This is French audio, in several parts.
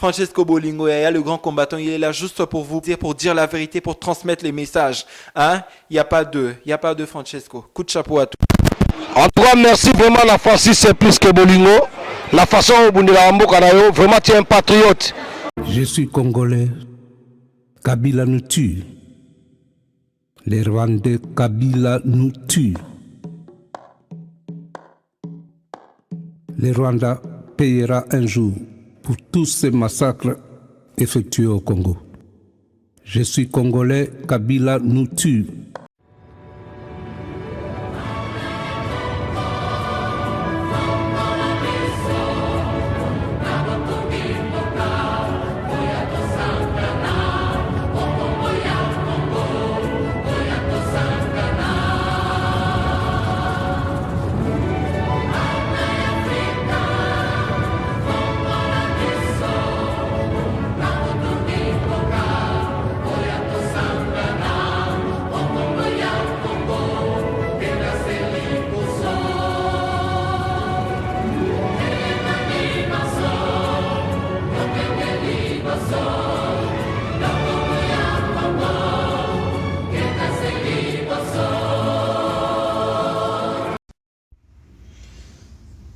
Francesco Bolingo Yaya, le grand combattant, il est là juste pour dire la vérité, pour transmettre les messages. Hein? Il n'y a pas de Francesco. Coup de chapeau à tous. En tout cas, merci vraiment. La Francis, c'est plus que Bolingo. La façon dont Bundilambo Kanayo, vraiment, tu es un patriote. Je suis congolais. Kabila nous tue. Les Rwandais, Kabila nous tue. Le Rwanda payera un jour pour tous ces massacres effectués au Congo. Je suis congolais, Kabila nous tue.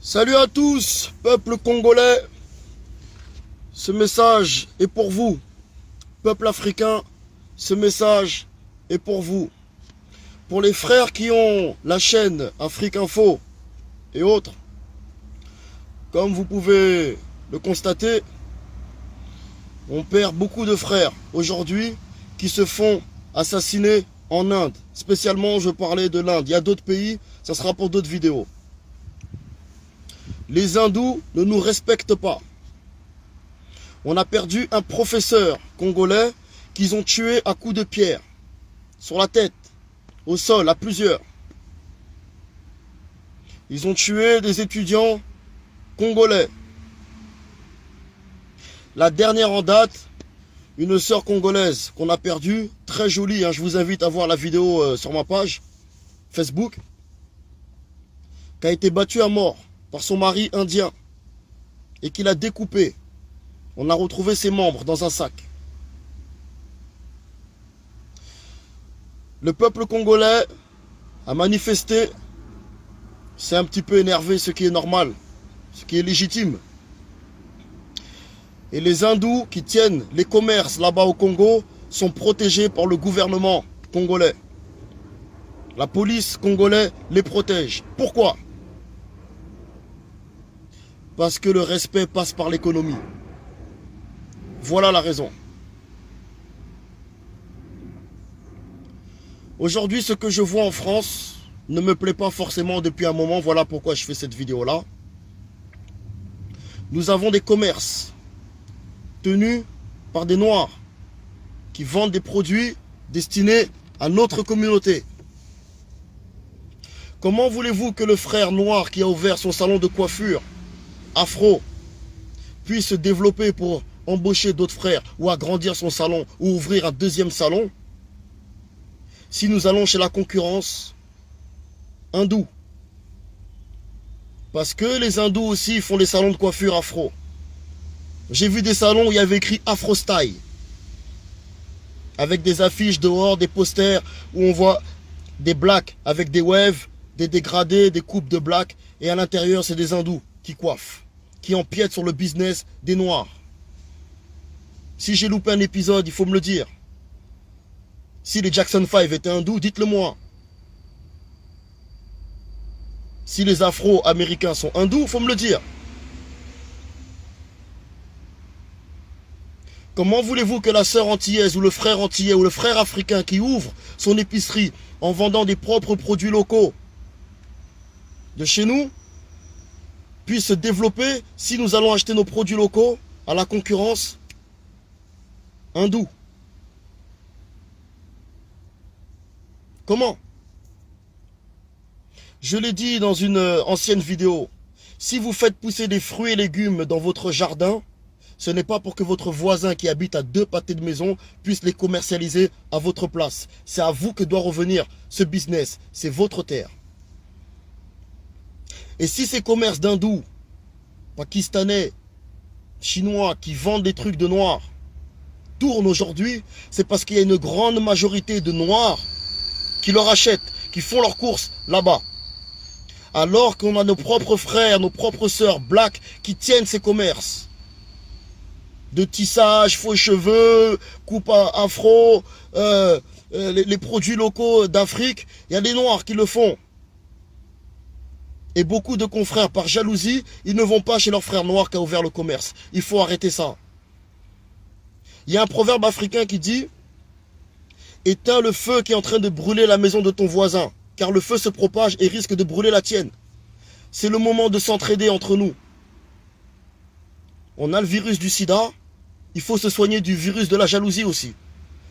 Salut à tous, peuple congolais. Ce message est pour vous. Peuple africain, ce message est pour vous. Pour les frères qui ont la chaîne Afrique Info et autres, comme vous pouvez le constater, on perd beaucoup de frères aujourd'hui qui se font assassiner en Inde. Spécialement, je parlais de l'Inde. Il y a d'autres pays, ça sera pour d'autres vidéos. Les hindous ne nous respectent pas. On a perdu un professeur congolais qu'ils ont tué à coups de pierre. Sur la tête, au sol, à plusieurs. Ils ont tué des étudiants congolais. La dernière en date, une sœur congolaise qu'on a perdue, très jolie, hein, je vous invite à voir la vidéo sur ma page Facebook, qui a été battue à mort par son mari indien et qu'il a découpé. On a retrouvé ses membres dans un sac. Le peuple congolais a manifesté, c'est un petit peu énervé, ce qui est normal, ce qui est légitime. Et les hindous qui tiennent les commerces là-bas au Congo sont protégés par le gouvernement congolais. La police congolaise les protège. Pourquoi ? Parce que le respect passe par l'économie. Voilà la raison. Aujourd'hui, ce que je vois en France ne me plaît pas forcément depuis un moment. Voilà pourquoi je fais cette vidéo-là. Nous avons des commerces tenus par des Noirs qui vendent des produits destinés à notre communauté. Comment voulez-vous que le frère noir qui a ouvert son salon de coiffure afro puisse se développer pour embaucher d'autres frères ou agrandir son salon ou ouvrir un deuxième salon si nous allons chez la concurrence hindoue? Parce que les hindous aussi font les salons de coiffure afro. J'ai vu des salons où il y avait écrit Afro Style, avec des affiches dehors, des posters où on voit des blacks avec des waves, des dégradés, des coupes de blacks, et à l'intérieur c'est des hindous qui coiffent, qui empiètent sur le business des noirs. Si j'ai loupé un épisode, il faut me le dire. Si les Jackson 5 étaient hindous, dites-le moi. Si les Afro-Américains sont hindous, il faut me le dire. Comment voulez-vous que la sœur antillaise ou le frère antillais ou le frère africain qui ouvre son épicerie en vendant des propres produits locaux de chez nous puisse se développer si nous allons acheter nos produits locaux à la concurrence hindoue? Comment? Je l'ai dit dans une ancienne vidéo, si vous faites pousser des fruits et légumes dans votre jardin, ce n'est pas pour que votre voisin qui habite à 2 pâtés de maison puisse les commercialiser à votre place. C'est à vous que doit revenir ce business. C'est votre terre. Et si ces commerces d'hindous, pakistanais, chinois qui vendent des trucs de noirs tournent aujourd'hui, c'est parce qu'il y a une grande majorité de noirs qui leur achètent, qui font leurs courses là-bas. Alors qu'on a nos propres frères, nos propres sœurs blacks qui tiennent ces commerces. De tissage, faux cheveux, coupe afro, les produits locaux d'Afrique, il y a des noirs qui le font. Et beaucoup de confrères, par jalousie, ils ne vont pas chez leur frère noir qui a ouvert le commerce. Il faut arrêter ça. Il y a un proverbe africain qui dit « Éteins le feu qui est en train de brûler la maison de ton voisin, car le feu se propage et risque de brûler la tienne. » C'est le moment de s'entraider entre nous. On a le virus du sida, il faut se soigner du virus de la jalousie aussi.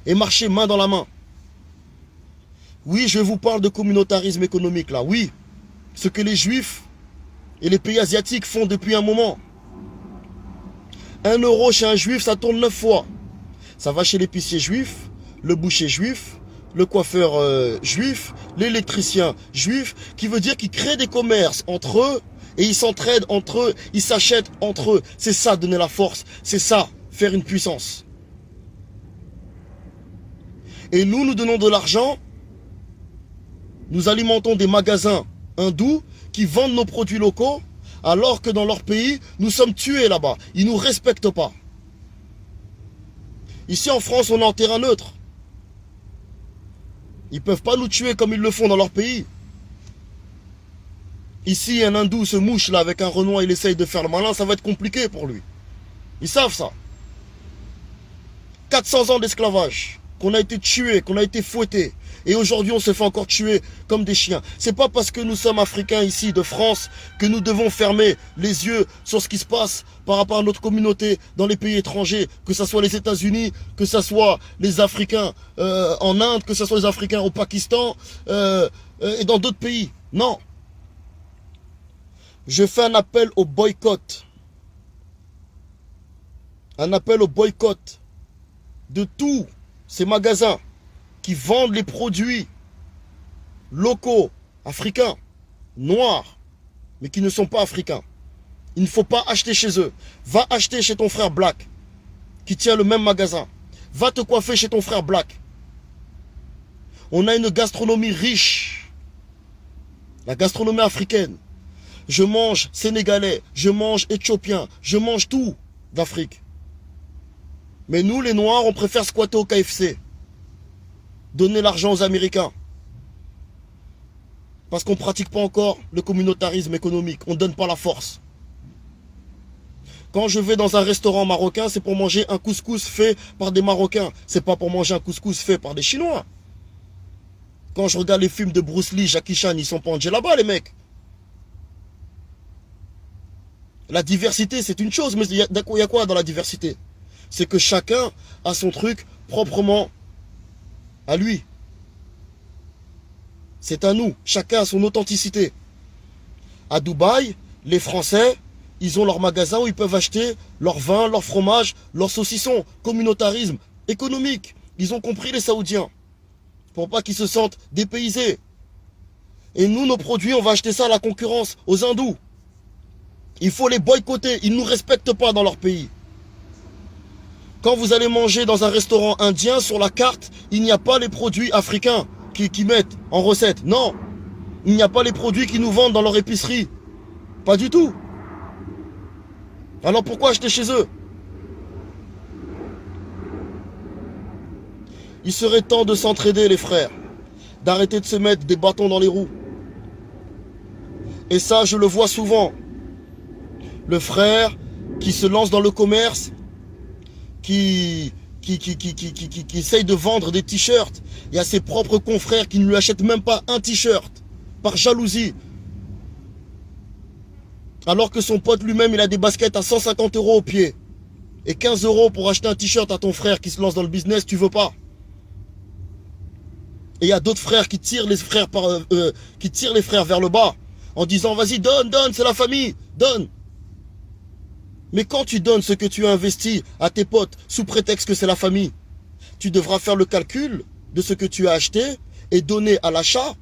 Et marcher main dans la main. Oui, je vous parle de communautarisme économique là, oui. Ce que les juifs et les pays asiatiques font depuis un moment. 1 euro chez un juif, ça tourne 9 fois. Ça va chez l'épicier juif, le boucher juif, le coiffeur juif, l'électricien juif, qui veut dire qu'ils créent des commerces entre eux et ils s'entraident entre eux, ils s'achètent entre eux. C'est ça, donner la force. C'est ça, faire une puissance. Et nous, nous donnons de l'argent, nous alimentons des magasins hindous qui vendent nos produits locaux, alors que dans leur pays, nous sommes tués là-bas. Ils ne nous respectent pas. Ici en France, on est en terrain neutre. Ils ne peuvent pas nous tuer comme ils le font dans leur pays. Ici, un hindou se mouche là avec un renois, il essaye de faire le malin, ça va être compliqué pour lui. Ils savent ça. 400 ans d'esclavage, qu'on a été tués, qu'on a été fouettés. Et aujourd'hui, on se fait encore tuer comme des chiens. C'est pas parce que nous sommes Africains ici, de France, que nous devons fermer les yeux sur ce qui se passe par rapport à notre communauté dans les pays étrangers, que ce soit les États-Unis, que ce soit les Africains en Inde, que ce soit les Africains au Pakistan et dans d'autres pays. Non. Je fais un appel au boycott. Un appel au boycott de tous ces magasins qui vendent les produits locaux, africains, noirs, mais qui ne sont pas africains. Il ne faut pas acheter chez eux. Va acheter chez ton frère black, qui tient le même magasin. Va te coiffer chez ton frère black. On a une gastronomie riche. La gastronomie africaine. Je mange sénégalais, je mange éthiopien, je mange tout d'Afrique. Mais nous, les Noirs, on préfère squatter au KFC. Donner l'argent aux Américains. Parce qu'on ne pratique pas encore le communautarisme économique. On ne donne pas la force. Quand je vais dans un restaurant marocain, c'est pour manger un couscous fait par des Marocains. C'est pas pour manger un couscous fait par des Chinois. Quand je regarde les films de Bruce Lee, Jackie Chan, ils sont pas là-bas, les mecs. La diversité, c'est une chose, mais il y a quoi dans la diversité? C'est que chacun a son truc proprement à lui. C'est à nous. Chacun a son authenticité. À Dubaï, les Français, ils ont leur magasin où ils peuvent acheter leur vin, leur fromage, leur saucisson. Communautarisme économique. Ils ont compris, les Saoudiens. Pour pas qu'ils se sentent dépaysés. Et nous, nos produits, on va acheter ça à la concurrence, aux hindous. Il faut les boycotter. Ils ne nous respectent pas dans leur pays. Quand vous allez manger dans un restaurant indien, sur la carte, il n'y a pas les produits africains qui mettent en recette. Non. Il n'y a pas les produits qu'ils nous vendent dans leur épicerie. Pas du tout. Alors pourquoi acheter chez eux? Il serait temps de s'entraider, les frères. D'arrêter de se mettre des bâtons dans les roues. Et ça, je le vois souvent. Le frère qui se lance dans le commerce, qui essaye de vendre des t-shirts. Il y a ses propres confrères qui ne lui achètent même pas un t-shirt, par jalousie. Alors que son pote lui-même, il a des baskets à 150 € au pied. Et 15 € pour acheter un t-shirt à ton frère qui se lance dans le business, tu veux pas. Et il y a d'autres frères qui tirent les frères vers le bas, en disant, vas-y, donne, c'est la famille, donne. Mais quand tu donnes ce que tu as investi à tes potes sous prétexte que c'est la famille, tu devras faire le calcul de ce que tu as acheté et donner à l'achat,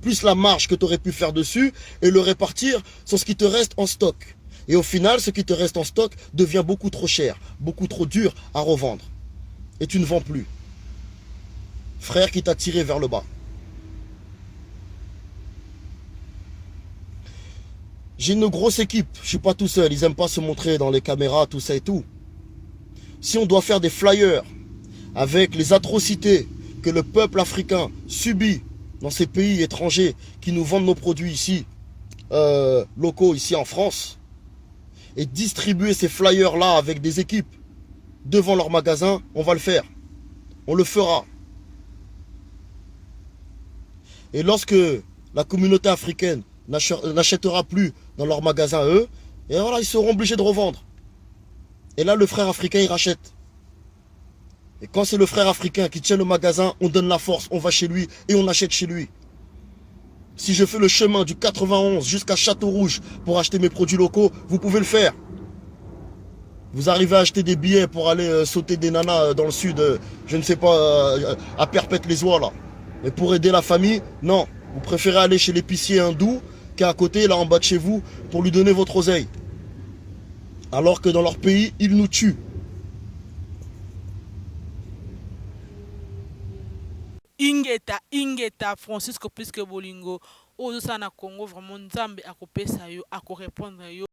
plus la marge que tu aurais pu faire dessus et le répartir sur ce qui te reste en stock. Et au final, ce qui te reste en stock devient beaucoup trop cher, beaucoup trop dur à revendre. Et tu ne vends plus. Frère qui t'a tiré vers le bas. J'ai une grosse équipe, je ne suis pas tout seul, ils n'aiment pas se montrer dans les caméras, tout ça et tout. Si on doit faire des flyers avec les atrocités que le peuple africain subit dans ces pays étrangers qui nous vendent nos produits ici, locaux ici en France, et distribuer ces flyers-là avec des équipes devant leur magasin, on va le faire. On le fera. Et lorsque la communauté africaine n'achètera plus dans leur magasin eux, et voilà, ils seront obligés de revendre. Et là, le frère africain, il rachète. Et quand c'est le frère africain qui tient le magasin, on donne la force, on va chez lui et on achète chez lui. Si je fais le chemin du 91 jusqu'à Château-Rouge pour acheter mes produits locaux, vous pouvez le faire. Vous arrivez à acheter des billets pour aller sauter des nanas dans le sud, je ne sais pas, à Perpète-les-Oies là. Mais pour aider la famille, non. Vous préférez aller chez l'épicier hindou qui est à côté, là en bas de chez vous, pour lui donner votre oseille. Alors que dans leur pays, ils nous tuent. Ingeta Francisco Pisque Bolingo ozo sana Congo vraiment nzambe akopesa yo akorepondre yo